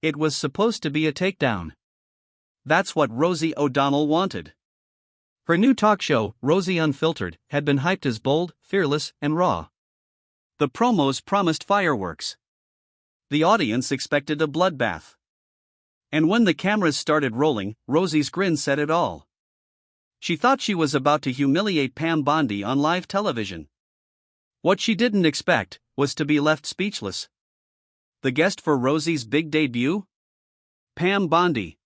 It was supposed to be a takedown. That's what Rosie O'Donnell wanted. Her new talk show, Rosie Unfiltered, had been hyped as bold, fearless, and raw. The promos promised fireworks. The audience expected a bloodbath. And when the cameras started rolling, Rosie's grin said it all. She thought she was about to humiliate Pam Bondi on live television. What she didn't expect was to be left speechless. The guest for Rosie's big debut? Pam Bondi,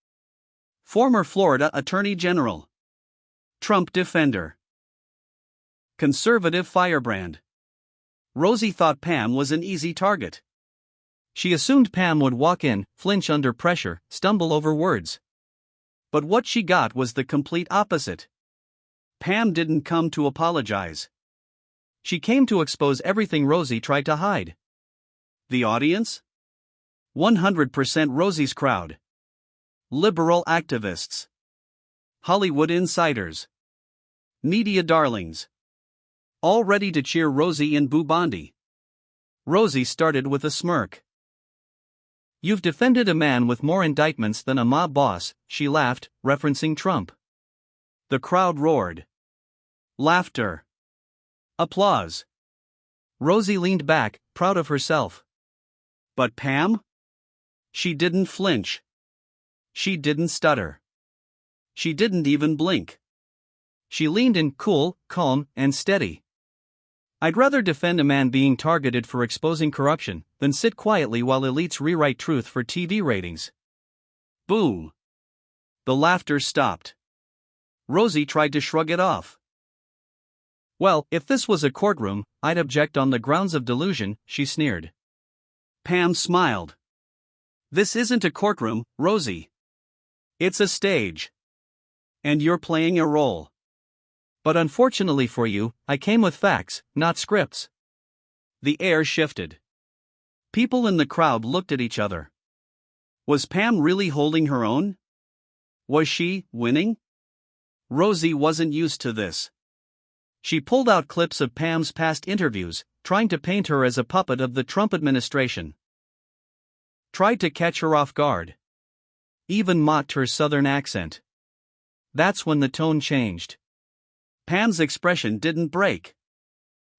former Florida Attorney General, Trump defender, conservative firebrand. Rosie thought Pam was an easy target. She assumed Pam would walk in, flinch under pressure, stumble over words. But what she got was the complete opposite. Pam didn't come to apologize. She came to expose everything Rosie tried to hide. The audience? 100% Rosie's crowd. Liberal activists, Hollywood insiders, media darlings, all ready to cheer Rosie and Boo Bondi. Rosie started with a smirk. "You've defended a man with more indictments than a mob boss," she laughed, referencing Trump. The crowd roared. Laughter. Applause. Rosie leaned back, proud of herself. But Pam? She didn't flinch. She didn't stutter. She didn't even blink. She leaned in, cool, calm, and steady. "I'd rather defend a man being targeted for exposing corruption than sit quietly while elites rewrite truth for TV ratings." Boom. The laughter stopped. Rosie tried to shrug it off. "Well, if this was a courtroom, I'd object on the grounds of delusion," she sneered. Pam smiled. "This isn't a courtroom, Rosie. It's a stage. And you're playing a role. But unfortunately for you, I came with facts, not scripts." The air shifted. People in the crowd looked at each other. Was Pam really holding her own? Was she winning? Rosie wasn't used to this. She pulled out clips of Pam's past interviews, trying to paint her as a puppet of the Trump administration. Tried to catch her off guard. Even mocked her southern accent. That's when the tone changed. Pam's expression didn't break.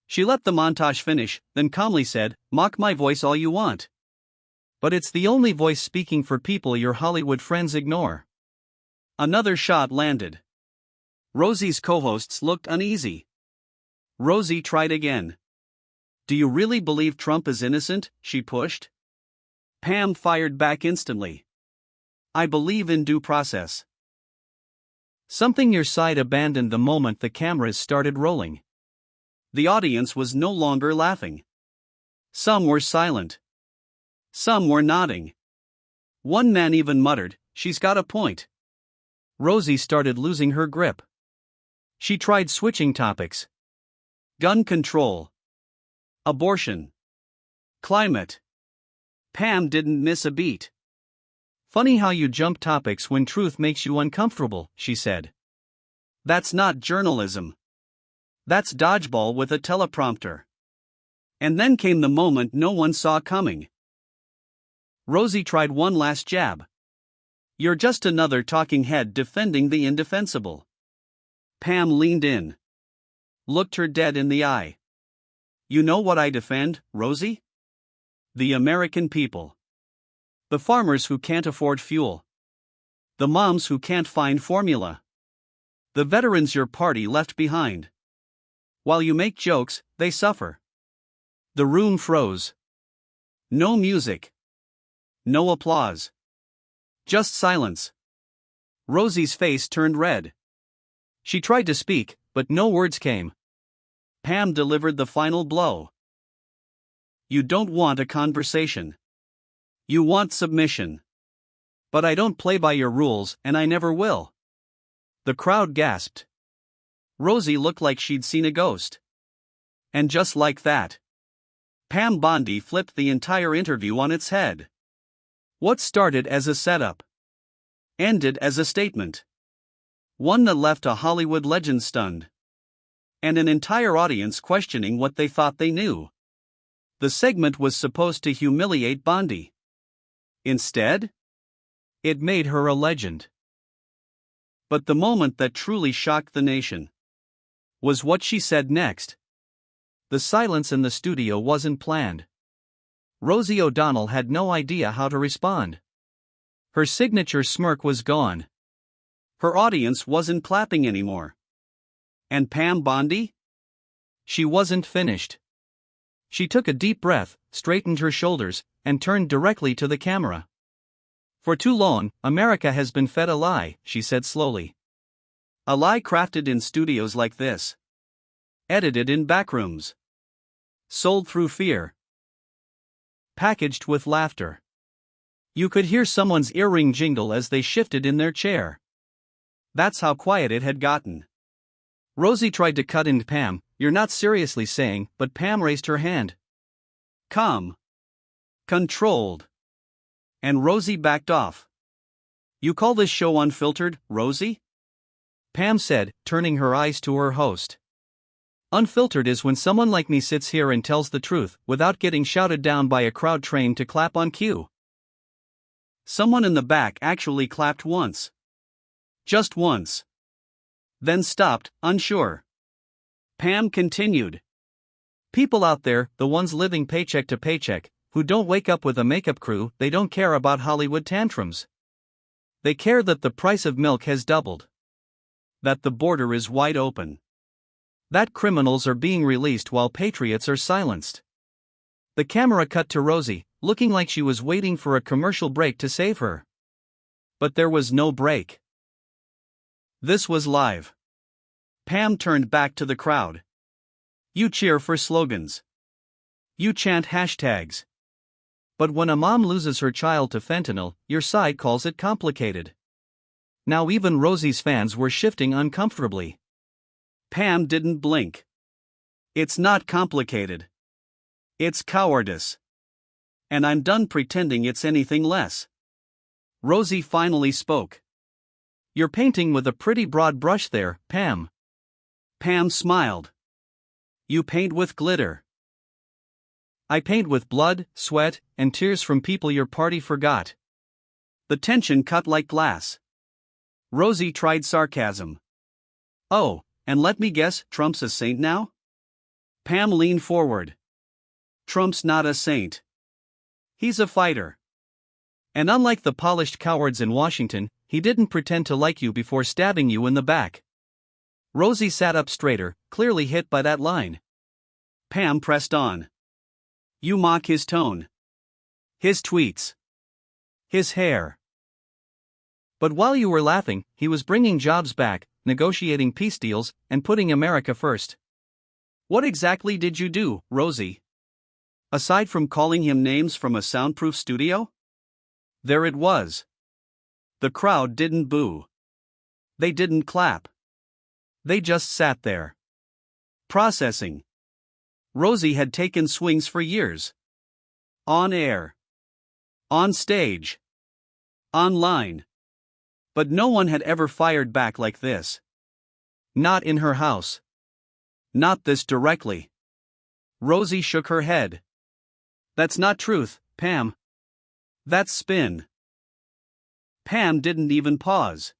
She let the montage finish, then calmly said, "Mock my voice all you want. But it's the only voice speaking for people your Hollywood friends ignore." Another shot landed. Rosie's co-hosts looked uneasy. Rosie tried again. "Do you really believe Trump is innocent?" she pushed. Pam fired back instantly. "I believe in due process." Something your side abandoned the moment the cameras started rolling. The audience was no longer laughing. Some were silent. Some were nodding. One man even muttered, "She's got a point." Rosie started losing her grip. She tried switching topics. Gun control. Abortion. Climate. Pam didn't miss a beat. "Funny how you jump topics when truth makes you uncomfortable," she said. "That's not journalism. That's dodgeball with a teleprompter." And then came the moment no one saw coming. Rosie tried one last jab. "You're just another talking head defending the indefensible." Pam leaned in. Looked her dead in the eye. "You know what I defend, Rosie? The American people. The farmers who can't afford fuel. The moms who can't find formula. The veterans your party left behind. While you make jokes, they suffer." The room froze. No music. No applause. Just silence. Rosie's face turned red. She tried to speak, but no words came. Pam delivered the final blow. "You don't want a conversation. You want submission. But I don't play by your rules, and I never will." The crowd gasped. Rosie looked like she'd seen a ghost. And just like that, Pam Bondi flipped the entire interview on its head. What started as a setup ended as a statement. One that left a Hollywood legend stunned. And an entire audience questioning what they thought they knew. The segment was supposed to humiliate Bondi. Instead, it made her a legend. But the moment that truly shocked the nation was what she said next. The silence in the studio wasn't planned. Rosie O'Donnell had no idea how to respond. Her signature smirk was gone. Her audience wasn't clapping anymore. And Pam Bondi? She wasn't finished. She took a deep breath, straightened her shoulders, and turned directly to the camera. For too long, America has been fed a lie, she said slowly. A lie crafted in studios like this. Edited in backrooms. Sold through fear. Packaged with laughter. You could hear someone's earring jingle as they shifted in their chair. That's how quiet it had gotten. Rosie tried to cut in Pam. You're not seriously saying, but Pam raised her hand. Calm. Controlled. And Rosie backed off. You call this show unfiltered, Rosie? Pam said, turning her eyes to her host. Unfiltered is when someone like me sits here and tells the truth, without getting shouted down by a crowd trained to clap on cue. Someone in the back actually clapped once. Just once. Then stopped, unsure. Pam continued. People out there, the ones living paycheck to paycheck, who don't wake up with a makeup crew, they don't care about Hollywood tantrums. They care that the price of milk has doubled. That the border is wide open. That criminals are being released while patriots are silenced. The camera cut to Rosie, looking like she was waiting for a commercial break to save her. But there was no break. This was live. Pam turned back to the crowd. You cheer for slogans. You chant hashtags. But when a mom loses her child to fentanyl, your side calls it complicated. Now even Rosie's fans were shifting uncomfortably. Pam didn't blink. It's not complicated. It's cowardice. And I'm done pretending it's anything less. Rosie finally spoke. You're painting with a pretty broad brush there, Pam. Pam smiled. You paint with glitter. I paint with blood, sweat, and tears from people your party forgot. The tension cut like glass. Rosie tried sarcasm. Oh, and let me guess, Trump's a saint now? Pam leaned forward. Trump's not a saint. He's a fighter. And unlike the polished cowards in Washington, he didn't pretend to like you before stabbing you in the back. Rosie sat up straighter, clearly hit by that line. Pam pressed on. You mock his tone. His tweets. His hair. But while you were laughing, he was bringing jobs back, negotiating peace deals, and putting America first. What exactly did you do, Rosie? Aside from calling him names from a soundproof studio? There it was. The crowd didn't boo. They didn't clap. They just sat there. Processing. Rosie had taken swings for years. On air. On stage. Online. But no one had ever fired back like this. Not in her house. Not this directly. Rosie shook her head. That's not truth, Pam. That's spin. Pam didn't even pause.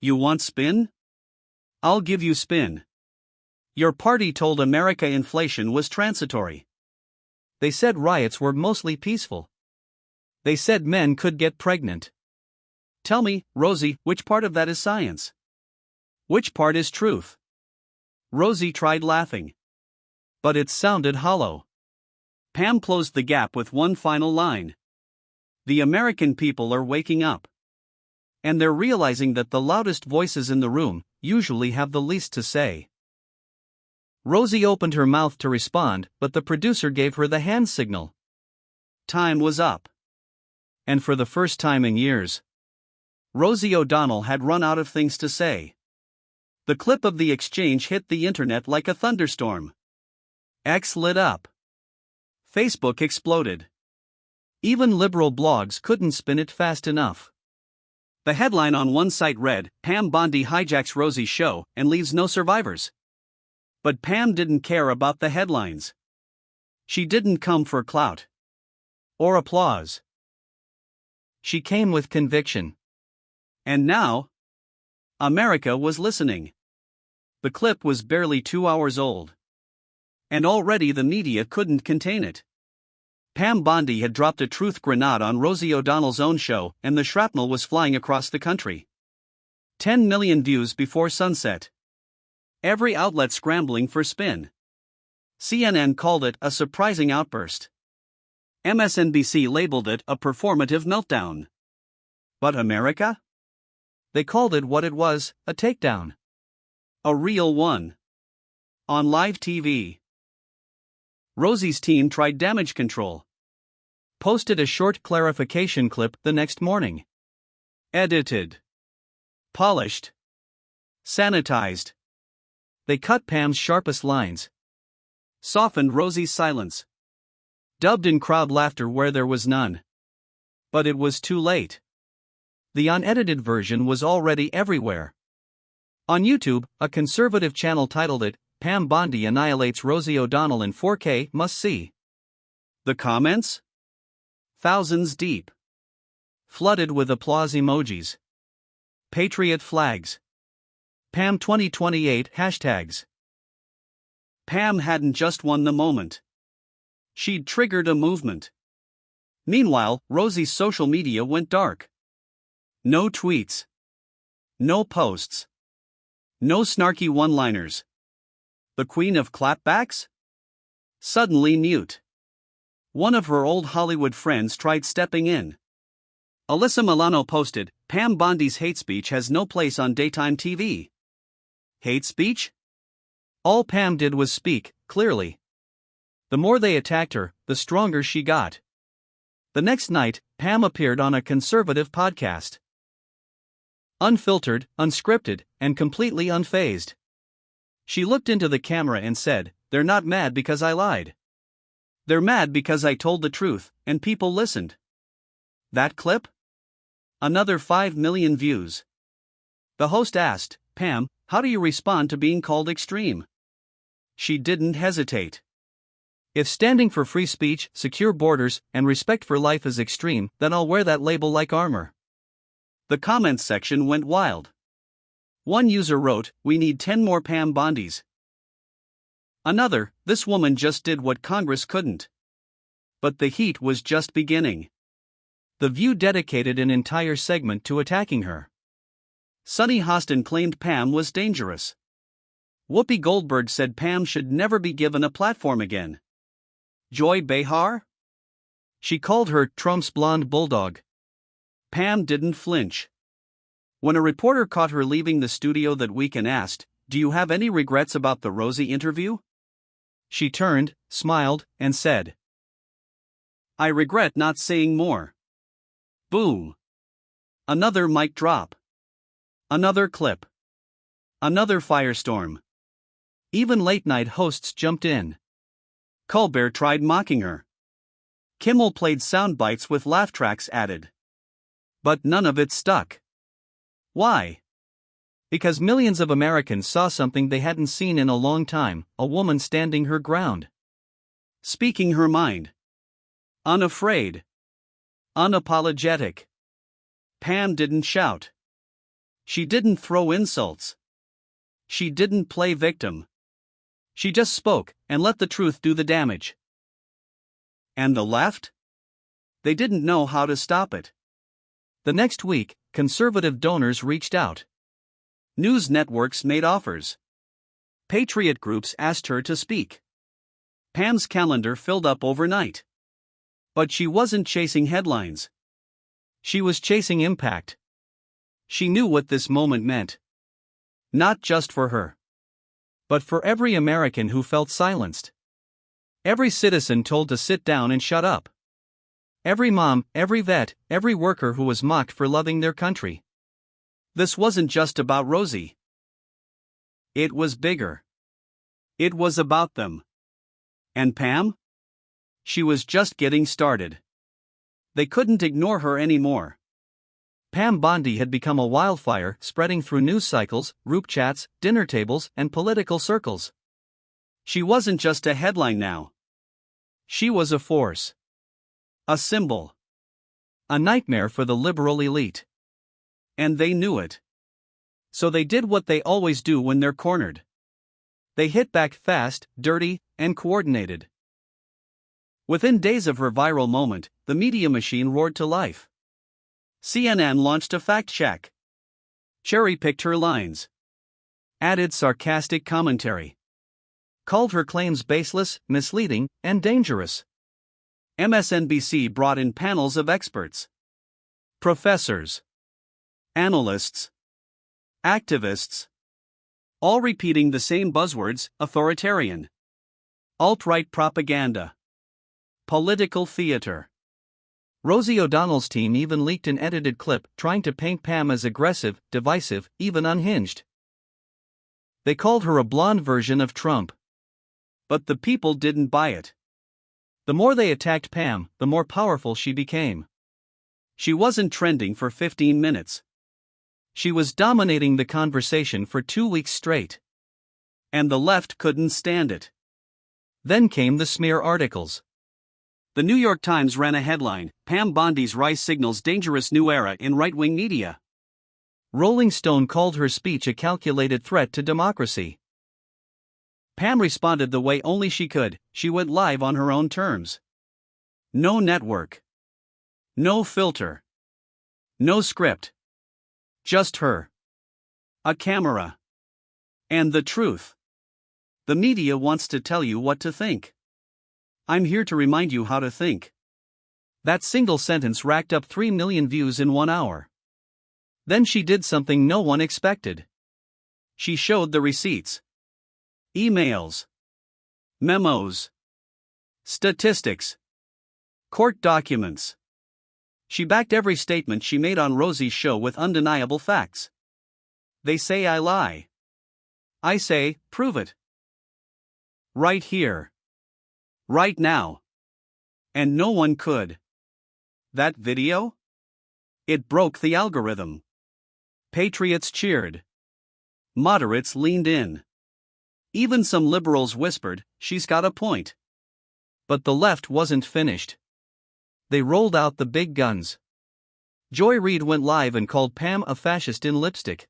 You want spin? I'll give you spin. Your party told America inflation was transitory. They said riots were mostly peaceful. They said men could get pregnant. Tell me, Rosie, which part of that is science? Which part is truth? Rosie tried laughing. But it sounded hollow. Pam closed the gap with one final line. The American people are waking up. And they're realizing that the loudest voices in the room usually have the least to say. Rosie opened her mouth to respond, but the producer gave her the hand signal. Time was up. And for the first time in years, Rosie O'Donnell had run out of things to say. The clip of the exchange hit the internet like a thunderstorm. X lit up. Facebook exploded. Even liberal blogs couldn't spin it fast enough. The headline on one site read, Pam Bondi hijacks Rosie's show and leaves no survivors. But Pam didn't care about the headlines. She didn't come for clout. Or applause. She came with conviction. And now, America was listening. The clip was barely 2 hours old. And already the media couldn't contain it. Pam Bondi had dropped a truth grenade on Rosie O'Donnell's own show, and the shrapnel was flying across the country. 10 million views before sunset. Every outlet scrambling for spin. CNN called it a surprising outburst. MSNBC labeled it a performative meltdown. But America? They called it what it was, a takedown. A real one. On live TV. Rosie's team tried damage control. Posted a short clarification clip the next morning. Edited. Polished. Sanitized. They cut Pam's sharpest lines. Softened Rosie's silence. Dubbed in crowd laughter where there was none. But it was too late. The unedited version was already everywhere. On YouTube, a conservative channel titled it, "Pam Bondi Annihilates Rosie O'Donnell in 4K, Must See." The comments? Thousands deep. Flooded with applause emojis. Patriot flags. Pam 2028 hashtags. Pam hadn't just won the moment. She'd triggered a movement. Meanwhile, Rosie's social media went dark. No tweets. No posts. No snarky one-liners. The queen of clapbacks? Suddenly mute. One of her old Hollywood friends tried stepping in. Alyssa Milano posted, "Pam Bondi's hate speech has no place on daytime TV." Hate speech? All Pam did was speak, clearly. The more they attacked her, the stronger she got. The next night, Pam appeared on a conservative podcast. Unfiltered, unscripted, and completely unfazed. She looked into the camera and said, "They're not mad because I lied. They're mad because I told the truth, and people listened." That clip? Another 5 million views. The host asked, "Pam, how do you respond to being called extreme?" She didn't hesitate. "If standing for free speech, secure borders, and respect for life is extreme, then I'll wear that label like armor." The comments section went wild. One user wrote, "We need 10 more Pam Bondis." Another, "This woman just did what Congress couldn't." But the heat was just beginning. The View dedicated an entire segment to attacking her. Sunny Hostin claimed Pam was dangerous. Whoopi Goldberg said Pam should never be given a platform again. Joy Behar? She called her Trump's blonde bulldog. Pam didn't flinch. When a reporter caught her leaving the studio that week and asked, "Do you have any regrets about the Rosie interview?" she turned, smiled, and said, "I regret not saying more." Boom. Another mic drop. Another clip. Another firestorm. Even late-night hosts jumped in. Colbert tried mocking her. Kimmel played sound bites with laugh tracks added. But none of it stuck. Why? Because millions of Americans saw something they hadn't seen in a long time, a woman standing her ground. Speaking her mind. Unafraid. Unapologetic. Pam didn't shout. She didn't throw insults. She didn't play victim. She just spoke, and let the truth do the damage. And the left? They didn't know how to stop it. The next week, conservative donors reached out. News networks made offers. Patriot groups asked her to speak. Pam's calendar filled up overnight. But she wasn't chasing headlines. She was chasing impact. She knew what this moment meant. Not just for her, but for every American who felt silenced. Every citizen told to sit down and shut up. Every mom, every vet, every worker who was mocked for loving their country. This wasn't just about Rosie. It was bigger. It was about them. And Pam? She was just getting started. They couldn't ignore her anymore. Pam Bondi had become a wildfire, spreading through news cycles, group chats, dinner tables, and political circles. She wasn't just a headline now. She was a force. A symbol. A nightmare for the liberal elite. And they knew it. So they did what they always do when they're cornered. They hit back fast, dirty, and coordinated. Within days of her viral moment, the media machine roared to life. CNN launched a fact check. Cherry-picked her lines. Added sarcastic commentary. Called her claims baseless, misleading, and dangerous. MSNBC brought in panels of experts. Professors. Analysts. Activists. All repeating the same buzzwords: authoritarian, alt-right propaganda, political theater. Rosie O'Donnell's team even leaked an edited clip trying to paint Pam as aggressive, divisive, even unhinged. They called her a blonde version of Trump. But the people didn't buy it. The more they attacked Pam, the more powerful she became. She wasn't trending for 15 minutes. She was dominating the conversation for 2 weeks straight. And the left couldn't stand it. Then came the smear articles. The New York Times ran a headline: Pam Bondi's rise signals dangerous new era in right-wing media. Rolling Stone called her speech a calculated threat to democracy. Pam responded the way only she could. She went live on her own terms. No network. No filter. No script. Just her. A camera. And the truth. The media wants to tell you what to think. I'm here to remind you how to think. That single sentence racked up 3 million views in 1 hour. Then she did something no one expected. She showed the receipts. Emails. Memos. Statistics. Court documents. She backed every statement she made on Rosie's show with undeniable facts. They say I lie. I say, prove it. Right here. Right now. And no one could. That video? It broke the algorithm. Patriots cheered. Moderates leaned in. Even some liberals whispered, she's got a point. But the left wasn't finished. They rolled out the big guns. Joy Reid went live and called Pam a fascist in lipstick.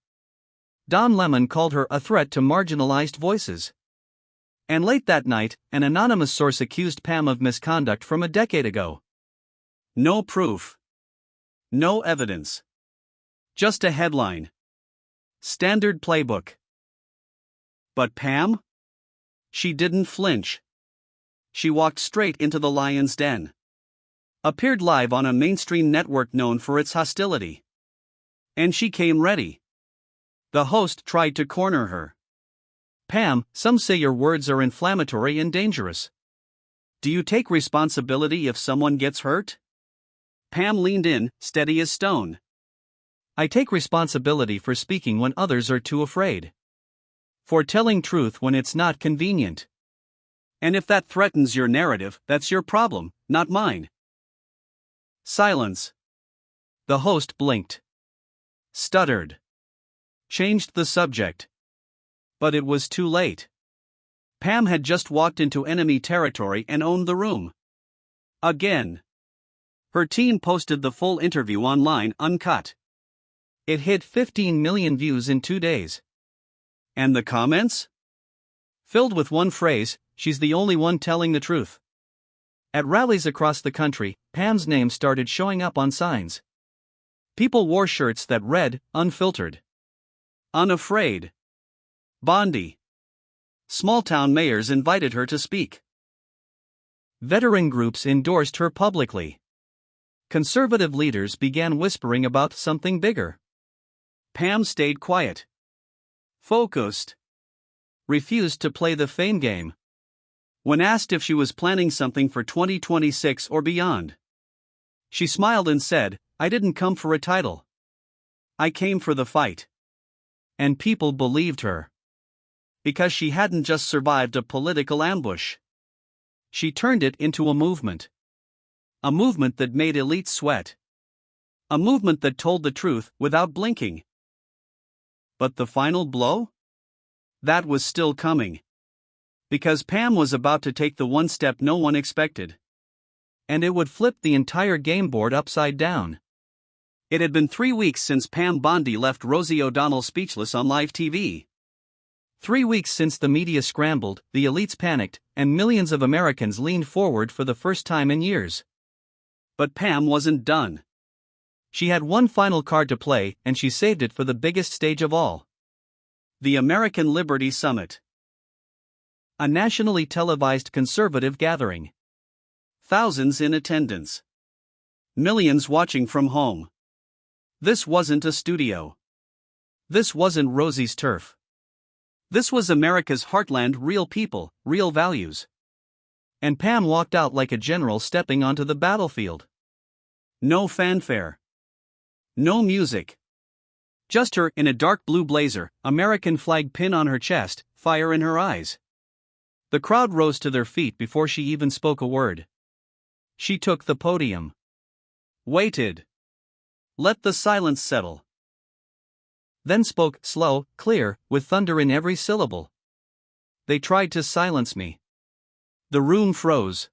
Don Lemon called her a threat to marginalized voices. And late that night, an anonymous source accused Pam of misconduct from a decade ago. No proof. No evidence. Just a headline. Standard playbook. But Pam? She didn't flinch. She walked straight into the lion's den. Appeared live on a mainstream network known for its hostility. And she came ready. The host tried to corner her. Pam, some say your words are inflammatory and dangerous. Do you take responsibility if someone gets hurt? Pam leaned in, steady as stone. I take responsibility for speaking when others are too afraid. For telling truth when it's not convenient. And if that threatens your narrative, that's your problem, not mine. Silence. The host blinked. Stuttered. Changed the subject. But it was too late. Pam had just walked into enemy territory and owned the room. Again. Her team posted the full interview online uncut. It hit 15 million views in 2 days. And the comments? Filled with one phrase, she's the only one telling the truth. At rallies across the country, Pam's name started showing up on signs. People wore shirts that read, unfiltered. Unafraid. Bondi. Small-town mayors invited her to speak. Veteran groups endorsed her publicly. Conservative leaders began whispering about something bigger. Pam stayed quiet. Focused. Refused to play the fame game. When asked if she was planning something for 2026 or beyond, she smiled and said, I didn't come for a title. I came for the fight. And people believed her. Because she hadn't just survived a political ambush. She turned it into a movement. A movement that made elites sweat. A movement that told the truth without blinking. But the final blow? That was still coming. Because Pam was about to take the one step no one expected. and it would flip the entire game board upside down. It had been 3 weeks since Pam Bondi left Rosie O'Donnell speechless on live TV. 3 weeks since the media scrambled, the elites panicked, and millions of Americans leaned forward for the first time in years. But Pam wasn't done. She had one final card to play, and she saved it for the biggest stage of all. The American Liberty Summit. A nationally televised conservative gathering. Thousands in attendance. Millions watching from home. This wasn't a studio. This wasn't Rosie's turf. This was America's heartland, real people, real values. And Pam walked out like a general stepping onto the battlefield. No fanfare. No music. Just her in a dark blue blazer, American flag pin on her chest, fire in her eyes. The crowd rose to their feet before she even spoke a word. She took the podium. Waited. Let the silence settle. Then spoke, slow, clear, with thunder in every syllable. They tried to silence me. The room froze.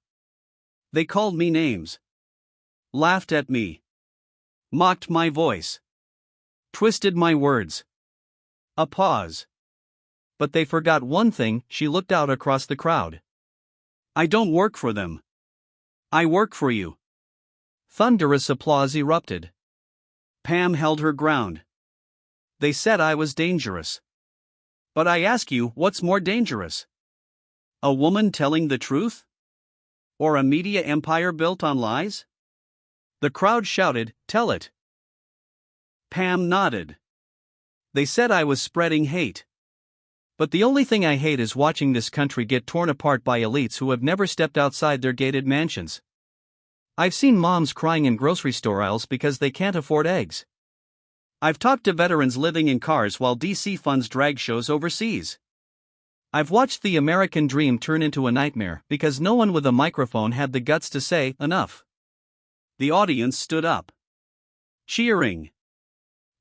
They called me names. Laughed at me. Mocked my voice. Twisted my words. A pause. But they forgot one thing. She looked out across the crowd. I don't work for them. I work for you. Thunderous applause erupted. Pam held her ground. They said I was dangerous. But I ask you, what's more dangerous? A woman telling the truth? Or a media empire built on lies? The crowd shouted, tell it. Pam nodded. They said I was spreading hate. But the only thing I hate is watching this country get torn apart by elites who have never stepped outside their gated mansions. I've seen moms crying in grocery store aisles because they can't afford eggs. I've talked to veterans living in cars while DC funds drag shows overseas. I've watched the American dream turn into a nightmare because no one with a microphone had the guts to say, enough. The audience stood up. Cheering.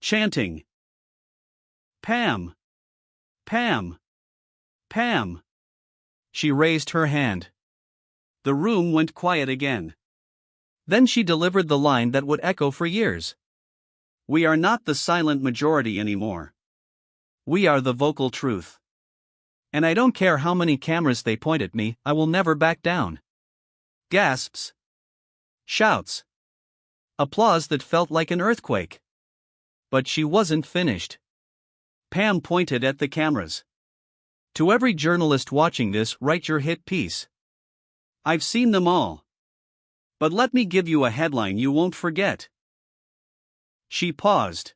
Chanting. Pam. Pam. Pam. She raised her hand. The room went quiet again. Then she delivered the line that would echo for years. We are not the silent majority anymore. We are the vocal truth. And I don't care how many cameras they point at me, I will never back down. Gasps. Shouts. Applause that felt like an earthquake. But she wasn't finished. Pam pointed at the cameras. To every journalist watching this, write your hit piece. I've seen them all. But let me give you a headline you won't forget. She paused.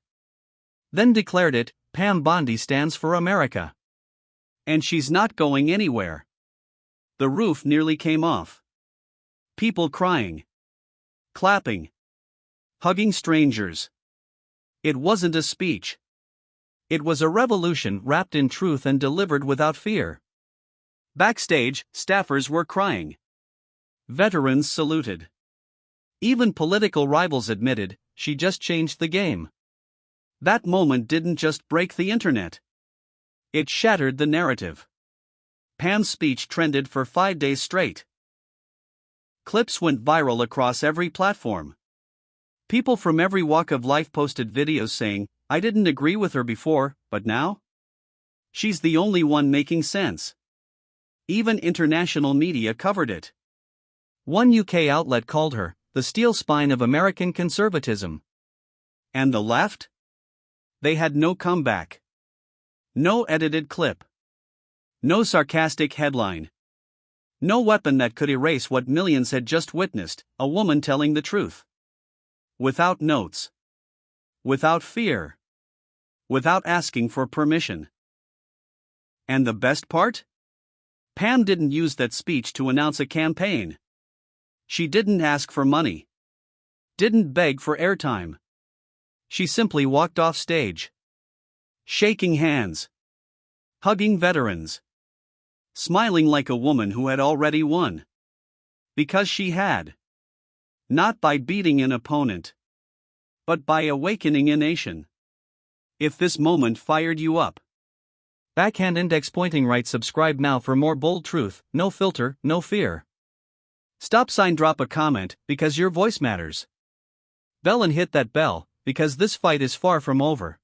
Then declared it, Pam Bondi stands for America. And she's not going anywhere. The roof nearly came off. People crying. Clapping. Hugging strangers. It wasn't a speech. It was a revolution wrapped in truth and delivered without fear. Backstage, staffers were crying. Veterans saluted. Even political rivals admitted, she just changed the game. That moment didn't just break the internet. It shattered the narrative. Pam's speech trended for 5 days straight. Clips went viral across every platform. People from every walk of life posted videos saying, I didn't agree with her before, but now? She's the only one making sense. Even international media covered it. One UK outlet called her the steel spine of American conservatism. And the left? They had no comeback. No edited clip. No sarcastic headline. No weapon that could erase what millions had just witnessed, a woman telling the truth. Without notes. Without fear. Without asking for permission. And the best part? Pam didn't use that speech to announce a campaign. She didn't ask for money. Didn't beg for airtime. She simply walked off stage. Shaking hands. Hugging veterans. Smiling like a woman who had already won. Because she had. Not by beating an opponent. But by awakening a nation. If this moment fired you up. Backhand index pointing right. Subscribe now for more bold truth, no filter, no fear. Stop sign, drop a comment, because your voice matters. Bell and hit that bell, because this fight is far from over.